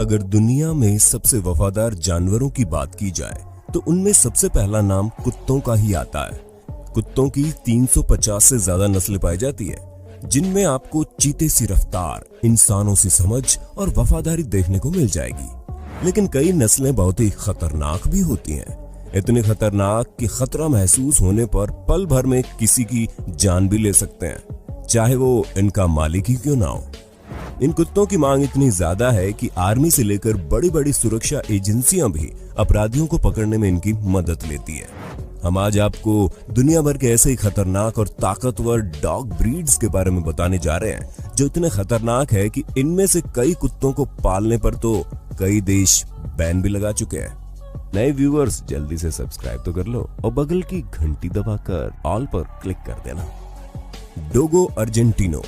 अगर दुनिया में सबसे वफादार जानवरों की बात की जाए तो उनमें सबसे पहला नाम कुत्तों का ही आता है। कुत्तों की 350 से ज्यादा नस्लें पाई जाती है, जिनमें आपको चीते सी रफ्तार, इंसानों सी समझ और वफादारी देखने को मिल जाएगी। लेकिन कई नस्लें बहुत ही खतरनाक भी होती हैं, इतनी खतरनाक कि खतरा महसूस होने पर पल भर में किसी की जान भी ले सकते हैं, चाहे वो इनका मालिक ही क्यों ना हो। इन कुत्तों की मांग इतनी ज्यादा है कि आर्मी से लेकर बड़ी बड़ी सुरक्षा एजेंसियां भी अपराधियों को पकड़ने में इनकी मदद लेती है। हम आज आपको दुनिया भर के ऐसे ही खतरनाक और ताकतवर डॉग ब्रीड्स के बारे में बताने जा रहे हैं, जो इतने खतरनाक है कि इनमें से कई कुत्तों को पालने पर तो कई देश बैन भी लगा चुके हैं। नए व्यूअर्स जल्दी से सब्सक्राइब तो कर लो और बगल की घंटी दबाकर ऑल पर क्लिक कर देना। डोगो अर्जेंटिनो।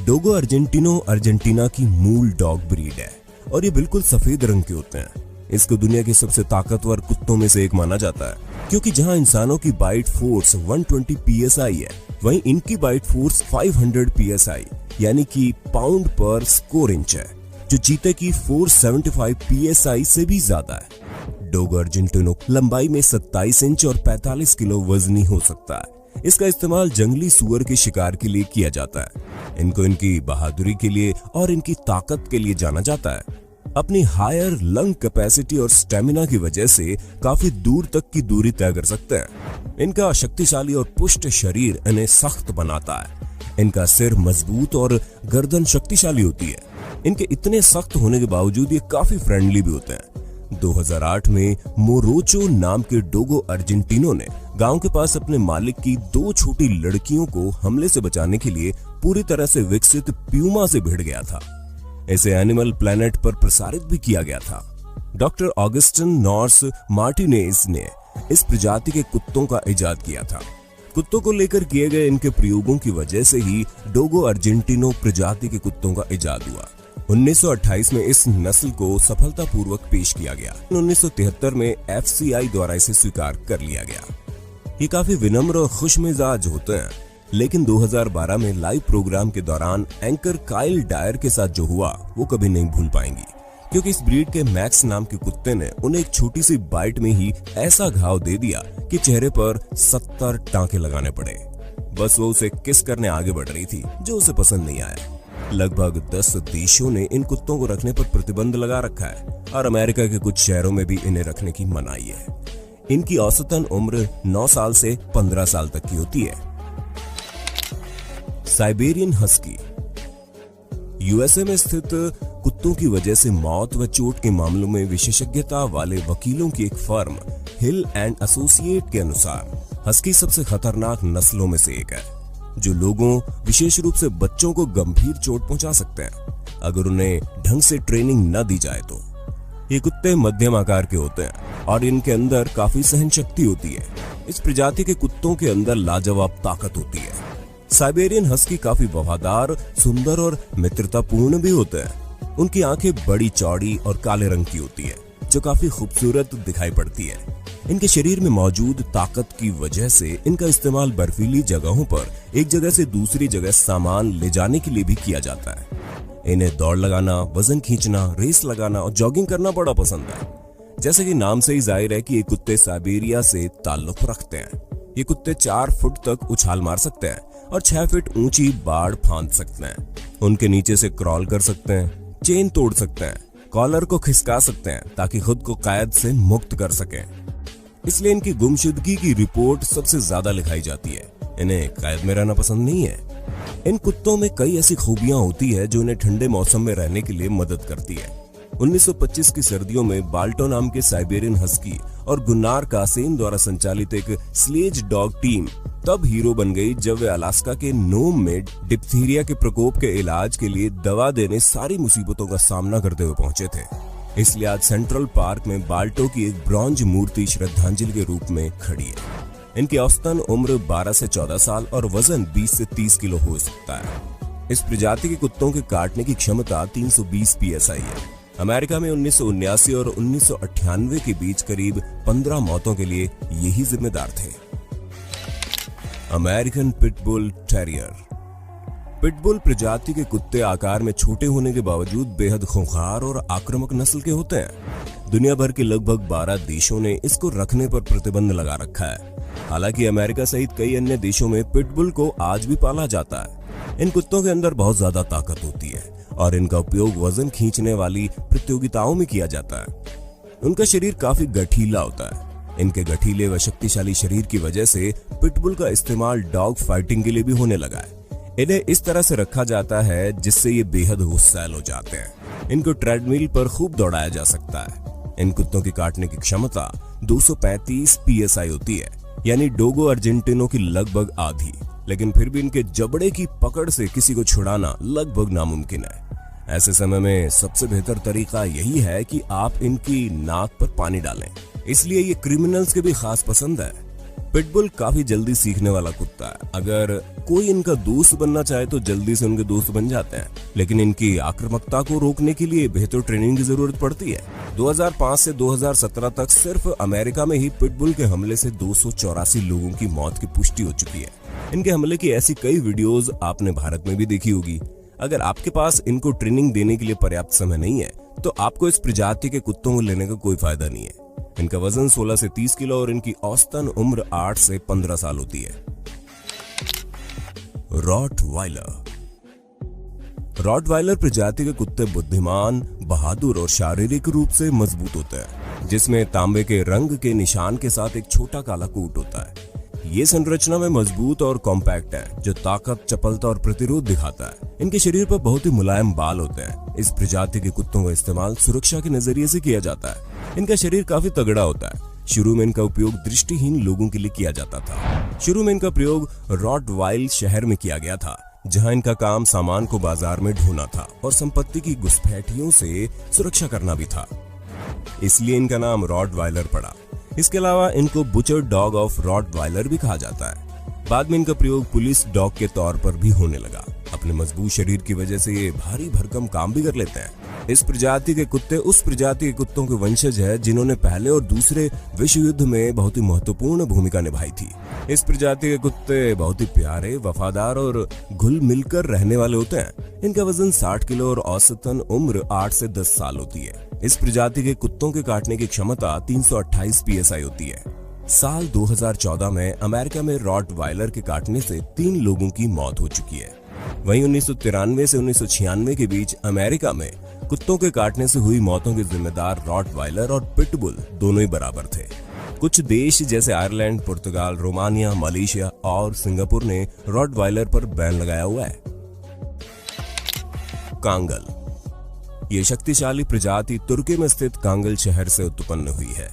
डोगो अर्जेंटिनो अर्जेंटीना की मूल डॉग ब्रीड है और ये बिल्कुल सफेद रंग के होते हैं। इसको दुनिया के सबसे ताकतवर कुत्तों में से एक माना जाता है, क्योंकि जहां इंसानों की बाइट फोर्स 120 psi है, वहीं इनकी बाइट फोर्स 500 psi यानी कि पाउंड पर स्क्वायर इंच है, जो चीते की 475 psi से भी ज्यादा है। डोगो अर्जेंटिनो लंबाई में 27 इंच और 45 किलो वजनी हो सकता है। इसका इस्तेमाल जंगली सुअर के शिकार के लिए किया जाता है। इनको इनकी बहादुरी के लिए और इनकी ताकत के लिए जाना जाता है। अपनी हायर लंग कैपेसिटी और स्टेमिना की वजह से काफी दूर तक की दूरी तय कर सकते हैं। इनका शक्तिशाली और पुष्ट शरीर इन्हें सख्त बनाता है। इनका सिर मजबूत और गर्दन शक्तिशाली होती है। इनके इतने सख्त होने के बावजूद ये काफी फ्रेंडली भी होते हैं। 2008 में मोरोचो नाम के डोगो अर्जेंटिनो ने गांव के पास अपने मालिक की 2 छोटी लड़कियों को हमले से बचाने के लिए पूरी तरह से विकसित प्यूमा से भिड़ गया था। इसे एनिमल प्लैनेट पर प्रसारित भी किया गया था। डॉक्टर ऑगस्टिन नॉर्स मार्टिनेज ने इस प्रजाति के कुत्तों का इजाद किया था। कुत्तों को लेकर किए गए इनके प्रयोगों की वजह से ही डोगो अर्जेंटिनो प्रजाति के कुत्तों का इजाद हुआ। 1928 में इस नस्ल को सफलतापूर्वक पेश किया गया। 1973 में FCI द्वारा इसे स्वीकार कर लिया गया। ये काफी विनम्र और खुशमिजाज होते हैं, लेकिन 2012 में लाइव प्रोग्राम के दौरान एंकर काइल डायर के साथ जो हुआ वो कभी नहीं भूल पाएंगी, क्योंकि इस ब्रीड के मैक्स नाम के कुत्ते ने उन्हें एक छोटी सी बाइट में ही ऐसा घाव दे दिया कि चेहरे पर 70 टांके लगाने पड़े। बस वो उसे किस करने आगे बढ़ रही थी, जो उसे पसंद नहीं आया। लगभग 10 देशों ने इन कुत्तों को रखने पर प्रतिबंध लगा रखा है और अमेरिका के कुछ शहरों में भी इन्हें रखने की मनाही है। इनकी औसतन उम्र 9 साल से 15 साल तक की होती है। Siberian husky. यूएसए में स्थित कुत्तों की वजह से मौत व चोट के मामलों में विशेषज्ञता वाले वकीलों की एक फर्म हिल एंड एसोसिएट के अनुसार हस्की सबसे खतरनाक नस्लों में से एक है, जो लोगों, विशेष रूप से बच्चों को गंभीर चोट पहुंचा सकते हैं अगर उन्हें ढंग से ट्रेनिंग न दी जाए तो। ये कुत्ते मध्यम आकार के होते हैं और इनके अंदर काफी सहन शक्ति होती है। इस प्रजाति के कुत्तों के अंदर लाजवाब ताकत होती है। साइबेरियन हस्की काफी वफादार, सुंदर और मित्रतापूर्ण भी होते हैं। उनकी आंखें बड़ी, चौड़ी और काले रंग की होती है, जो काफी खूबसूरत दिखाई पड़ती है। इनके शरीर में मौजूद ताकत की वजह से इनका इस्तेमाल बर्फीली जगहों पर एक जगह से दूसरी जगह सामान ले जाने के लिए भी किया जाता है। इन्हें दौड़ लगाना, वजन खींचना, रेस लगाना और जॉगिंग करना बड़ा पसंद है। जैसे कि नाम से ही जाहिर है कि ये कुत्ते साइबेरिया से ताल्लुक रखते हैं। ये कुत्ते 4 फुट तक उछाल मार सकते हैं और 6 फीट ऊंची बाड़ फांद सकते हैं। उनके नीचे से क्रॉल कर सकते हैं, चेन तोड़ सकते हैं, कॉलर को खिसका सकते हैं ताकि खुद को कैद से मुक्त कर सकें। इसलिए इनकी गुमशुदगी की रिपोर्ट सबसे ज्यादा लिखाई जाती है। इन्हें कैद में रहना पसंद नहीं है। इन कुत्तों में कई ऐसी खूबियां होती है जो इन्हें ठंडे मौसम में रहने के लिए मदद करती है। 1925 की सर्दियों में बाल्टो नाम के साइबेरियन हस्की और गुन्नार कासेन द्वारा संचालित एक स्लेज डॉग टीम तब हीरो बन गई जब वे अलास्का के नोम में डिप्थीरिया के प्रकोप के इलाज के लिए दवा देने सारी मुसीबतों का सामना करते हुए पहुंचे थे। इसलिए आज सेंट्रल पार्क में बाल्टो की एक ब्रॉन्ज मूर्ति श्रद्धांजलि के रूप में खड़ी है। इनकी औसतन उम्र 12 से 14 साल और वजन 20 से 30 किलो हो सकता है। इस प्रजाति के कुत्तों के काटने की क्षमता 320 psi है। अमेरिका में 1979 और 1998 के बीच करीब 15 मौतों के लिए यही जिम्मेदार थे। American pitbull terrier. पिटबुल प्रजाति के कुत्ते आकार में छोटे होने के बावजूद बेहद खूंखार और आक्रामक नस्ल के होते हैं। दुनिया भर के लगभग 12 देशों ने इसको रखने पर प्रतिबंध लगा रखा है। हालांकि अमेरिका सहित कई अन्य देशों में पिटबुल को आज भी पाला जाता है। इन कुत्तों के अंदर बहुत ज्यादा ताकत होती है और इनका उपयोग वजन खींचने वाली प्रतियोगिताओं में किया जाता है। उनका शरीर काफी गठीला होता है। इनके गठीले व शक्तिशाली शरीर की वजह से पिटबुल का इस्तेमाल डॉग फाइटिंग के लिए भी होने लगा है। इन्हें इस तरह से रखा जाता है जिससे ये बेहद गुस्सैल हो जाते हैं। इनको ट्रेडमिल पर खूब दौड़ाया जा सकता है। इन कुत्तों की काटने की क्षमता 235 PSI होती है, यानी डोगो अर्जेंटिनो की लगभग आधी। लेकिन फिर भी इनके जबड़े की पकड़ से किसी को छुड़ाना लगभग नामुमकिन है। ऐसे समय में सबसे बेहतर तरीका यही है कि आप इनकी नाक पर पानी डालें। इसलिए ये क्रिमिनल्स के भी खास पसंद है। पिटबुल काफी जल्दी सीखने वाला कुत्ता है। अगर कोई इनका दोस्त बनना चाहे तो जल्दी से उनके दोस्त बन जाते हैं, लेकिन इनकी आक्रामकता को रोकने के लिए बेहतर ट्रेनिंग की जरूरत पड़ती है। 2005 से 2017 तक सिर्फ अमेरिका में ही पिटबुल के हमले से 284 लोगों की मौत की पुष्टि हो चुकी है। इनके हमले की ऐसी कई वीडियोस आपने भारत में भी देखी होगी। अगर आपके पास इनको ट्रेनिंग देने के लिए पर्याप्त समय नहीं है तो आपको इस प्रजाति के कुत्तों को लेने का कोई फायदा नहीं है। इनका वजन 16 से 30 किलो और इनकी औसतन उम्र 8 से 15 साल होती है। रॉटवाइलर। रॉटवाइलर प्रजाति के कुत्ते बुद्धिमान, बहादुर और शारीरिक रूप से मजबूत होते हैं, जिसमें तांबे के रंग के निशान के साथ एक छोटा काला कोट होता है। ये संरचना में मजबूत और कॉम्पैक्ट है, जो ताकत, चपलता और प्रतिरोध दिखाता है। इनके शरीर पर बहुत ही मुलायम बाल होते हैं। इस प्रजाति के कुत्तों का इस्तेमाल सुरक्षा के नजरिए से किया जाता है। इनका शरीर काफी तगड़ा होता है। शुरू में इनका उपयोग दृष्टिहीन लोगों के लिए किया जाता था। शुरू में इनका प्रयोग रॉटवाइल शहर में किया गया था, जहां इनका काम सामान को बाजार में ढोना था और संपत्ति की घुसपैठियों से सुरक्षा करना भी था। इसलिए इनका नाम रॉटवाइलर पड़ा। इसके अलावा इनको बुचर डॉग ऑफ रॉटवाइलर भी कहा जाता है। बाद में इनका प्रयोग पुलिस डॉग के तौर पर भी होने लगा। अपने मजबूत शरीर की वजह से ये भारी भरकम काम भी कर लेते हैं। इस प्रजाति के कुत्ते उस प्रजाति के कुत्तों के वंशज है जिन्होंने पहले और दूसरे विश्व युद्ध में बहुत ही महत्वपूर्ण भूमिका निभाई थी। इस प्रजाति के कुत्ते बहुत ही प्यारे, वफादार और घुल मिलकर रहने वाले होते हैं। इनका वजन 60 किलो और औसतन उम्र 8 से 10 साल होती है। इस प्रजाति के कुत्तों के काटने की क्षमता 328 PSI होती है। साल 2014 में अमेरिका में रॉटवाइलर के काटने से 3 लोगों की मौत हो चुकी है। वहीं 1993 से 1996 के बीच अमेरिका में कुत्तों के काटने से हुई मौतों के जिम्मेदार रॉटवाइलर और पिटबुल दोनों ही बराबर थे। कुछ देश जैसे आयरलैंड, पुर्तगाल, रोमानिया, मलेशिया और सिंगापुर ने रॉटवाइलर पर बैन लगाया हुआ है। कांगल। ये शक्तिशाली प्रजाति तुर्की में स्थित कांगल शहर से उत्पन्न हुई है।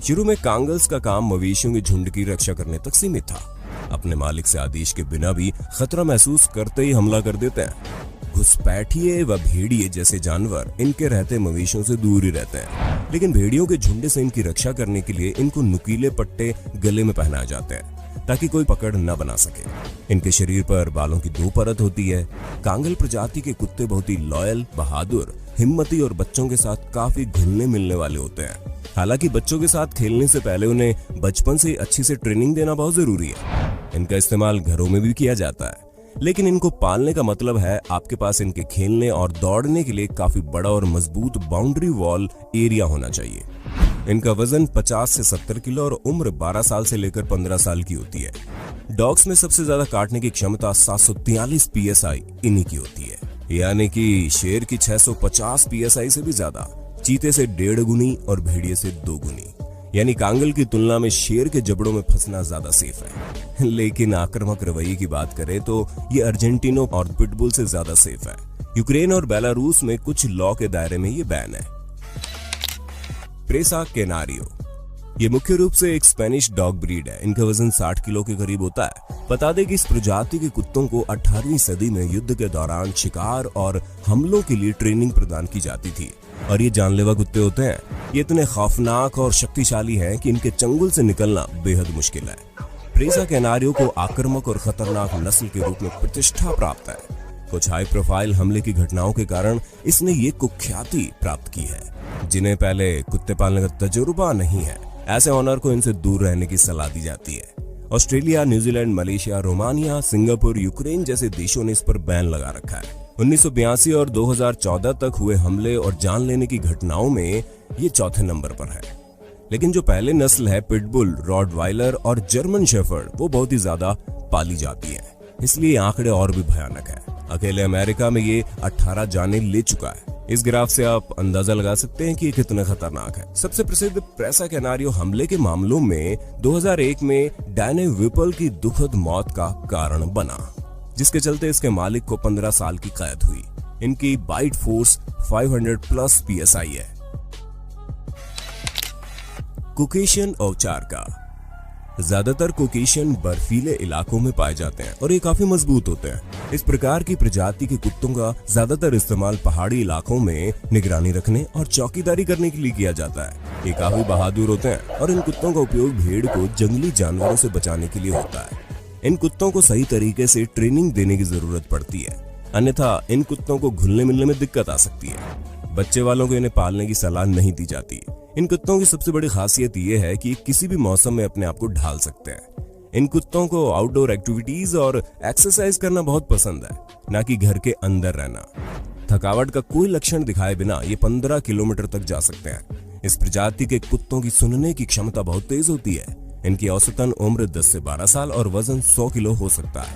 शुरू में कांगल्स का काम मवेशियों के झुंड की रक्षा करने तक सीमित था। अपने मालिक से आदेश के बिना भी खतरा महसूस करते ही हमला कर देते हैं। घुसपैठिए व भेड़िए जैसे जानवर इनके रहते मवेशियों से दूर ही रहते हैं, लेकिन भेड़ियों के झुंड से इनकी रक्षा करने के लिए इनको नुकीले पट्टे गले में पहनाए जाते हैं ताकि कोई पकड़ न बना सके। इनके शरीर पर बालों की 2 परत होती है। कांगल प्रजाति के कुत्ते बहुत ही लॉयल, बहादुर, हिम्मती और बच्चों के साथ काफी घुलने मिलने वाले होते हैं। हालांकि बच्चों के साथ खेलने से पहले उन्हें बचपन से अच्छी से ट्रेनिंग देना बहुत जरूरी है। इनका इस्तेमाल घरों में भी किया जाता है, लेकिन इनको पालने का मतलब है आपके पास इनके खेलने और दौड़ने के लिए काफी बड़ा और मजबूत बाउंड्री वॉल एरिया होना चाहिए। इनका वजन 50 से 70 किलो और उम्र 12 साल से लेकर 15 साल की होती है। डॉग्स में सबसे ज्यादा काटने की क्षमता 743 PSI इन्हीं की होती है, यानी कि शेर की 650 PSI से भी ज्यादा, चीते से 1.5 गुनी और भेड़िए से 2 गुनी। यानी कांगल की तुलना में शेर के जबड़ों में फंसना ज्यादा सेफ है। लेकिन आक्रामक रवैये की बात करें तो ये अर्जेंटिनो और पिटबुल से ज्यादा सेफ है। यूक्रेन और बेलारूस में कुछ लॉ के दायरे में ये बैन है। प्रेसा कैनारियो। ये मुख्य रूप से एक स्पेनिश डॉग ब्रीड है। इनका वजन 60 किलो के करीब होता है। बता दें कि इस प्रजाति के कुत्तों को 18वीं सदी में युद्ध के दौरान शिकार और हमलों के लिए ट्रेनिंग प्रदान की जाती थी और ये जानलेवा कुत्ते होते हैं। ये इतने खौफनाक और शक्तिशाली हैं कि इनके चंगुल से निकलना बेहद मुश्किल है। प्रेसा कैनारियो को आक्रामक और खतरनाक नस्ल के रूप में प्रतिष्ठा प्राप्त है। कुछ हाई प्रोफाइल हमले की घटनाओं के कारण इसने ये कुख्याति प्राप्त की है। जिन्हें पहले कुत्ते पालने का तजुर्बा नहीं है, ऐसे ऑनर को इनसे दूर रहने की सलाह दी जाती है। Australia, New Zealand, Malaysia, Romania, Singapore, Ukraine जैसे देशों ने इस पर बैन लगा रखा है। 1982 और 2014 तक हुए हमले और जान लेने की घटनाओं में ये चौथे नंबर पर है। लेकिन जो पहले नस्ल है पिटबुल, रॉटवाइलर और जर्मन शेफर्ड, वो बहुत ही ज्यादा पाली जाती है, इसलिए आंकड़े और भी भयानक है। अकेले अमेरिका में ये 18 जाने ले चुका है। इस ग्राफ से आप अंदाजा लगा सकते हैं कि ये कितना खतरनाक है। सबसे प्रसिद्ध प्रेसा कैनारियो हमले के मामलों में 2001 में डैने विपल की दुखद मौत का कारण बना, जिसके चलते इसके मालिक को 15 साल की कैद हुई। इनकी बाइट फोर्स 500+ PSI है। कोकेशियन औचार का ज्यादातर कोकेशियन बर्फीले इलाकों में पाए जाते हैं और ये काफी मजबूत होते हैं। इस प्रकार की प्रजाति के कुत्तों का ज्यादातर इस्तेमाल पहाड़ी इलाकों में निगरानी रखने और चौकीदारी करने के लिए किया जाता है। ये काफी बहादुर होते हैं और इन कुत्तों का उपयोग भेड़ को जंगली जानवरों से बचाने के लिए होता है। इन कुत्तों को सही तरीके से ट्रेनिंग देने की जरूरत पड़ती है, अन्यथा इन कुत्तों को घुलने मिलने में दिक्कत आ सकती है। बच्चे वालों को इन्हें पालने की सलाह नहीं दी जाती। इन कुत्तों की सबसे बड़ी खासियत यह है कि किसी भी मौसम में अपने आप को ढाल सकते हैं। इन कुत्तों को आउटडोर एक्टिविटीज और एक्सरसाइज करना बहुत पसंद है, ना कि घर के अंदर रहना। थकावट का कोई लक्षण दिखाए बिना ये 15 किलोमीटर तक जा सकते हैं। इस प्रजाति के कुत्तों की सुनने की क्षमता बहुत तेज होती है। इनकी औसतन उम्र 10 से 12 साल और वजन 100 किलो हो सकता है।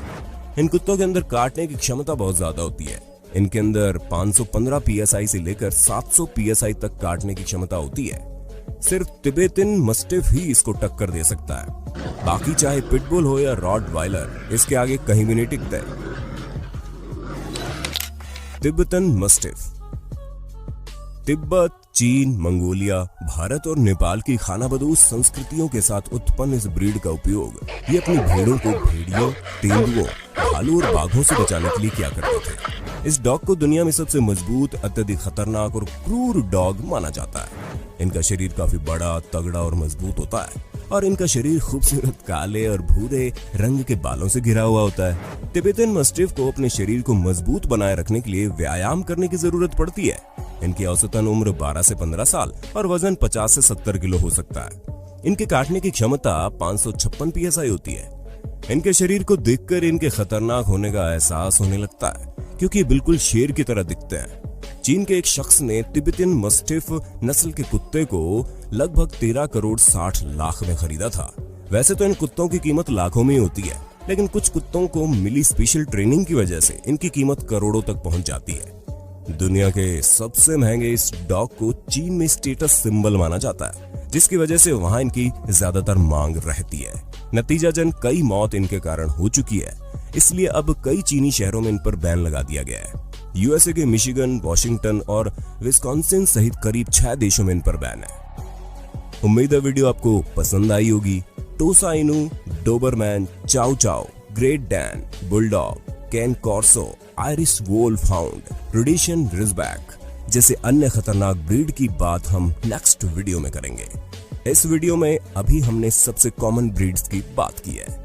इन कुत्तों के अंदर काटने की क्षमता बहुत ज्यादा होती है। इनके अंदर 515 PSI से लेकर 700 PSI तक काटने की क्षमता होती है। सिर्फ तिबेतन मस्टिफ ही इसको टक्कर दे सकता है। बाकी चाहे पिटबुल हो या रॉटवाइलर, इसके आगे कहीं भी नहीं टिकता है। तिब्बतन मस्टिफ तिब्बत, चीन, मंगोलिया, भारत और नेपाल की खानाबदोश संस्कृतियों के साथ उत्पन्न इस ब्रीड का उपयोग ये अपनी भेड़ों को भेड़ियों, तेंदुओं, भालू और बाघों से बचाने के लिए किया करते थे। इस डॉग को दुनिया में सबसे मजबूत, अत्यधिक खतरनाक और क्रूर डॉग माना जाता है। इनका शरीर काफी बड़ा, तगड़ा और मजबूत होता है और इनका शरीर खूबसूरत काले और भूरे रंग के बालों से घिरा हुआ होता है। तिब्बतन मस्टिफ को अपने शरीर को मजबूत बनाए रखने के लिए व्यायाम करने की जरूरत पड़ती है। इनकी औसतन उम्र 12 से 15 साल और वजन 50 से 70 किलो हो सकता है। इनके काटने की क्षमता 556 PSI होती है। इनके शरीर को देखकर इनके खतरनाक होने का एहसास होने लगता है, क्योंकि बिल्कुल शेर की तरह दिखते हैं। चीन के एक शख्स ने तिब्बतन मस्टिफ नस्ल के कुत्ते को लगभग 13 करोड़ 60 लाख में खरीदा था। वैसे तो इन कुत्तों की कीमत लाखों में होती है, लेकिन कुछ कुत्तों को मिली स्पेशल ट्रेनिंग की वजह से इनकी कीमत करोड़ों तक पहुंच जाती है। दुनिया के सबसे महंगे इस डॉग को चीन में स्टेटस सिंबल माना जाता है, जिसकी वजह से वहां इनकी ज्यादातर मांग रहती है। नतीजतन कई मौत इनके कारण हो चुकी है, इसलिए अब कई चीनी शहरों में इन पर बैन लगा दिया गया है। यूएसए के मिशिगन, वॉशिंगटन और विस्कॉन्सिन सहित करीब 6 देशों में इन पर बैन है। उम्मीद है वीडियो आपको पसंद आई होगी। Tosa Inu, Doberman, chow chow, Great Dane, bulldog, Cane Corso, Irish wolfhound, Rhodesian Ridgeback जैसे अन्य खतरनाक ब्रीड की बात हम नेक्स्ट वीडियो में करेंगे। इस वीडियो में अभी हमने सबसे कॉमन ब्रीड्स की बात की है।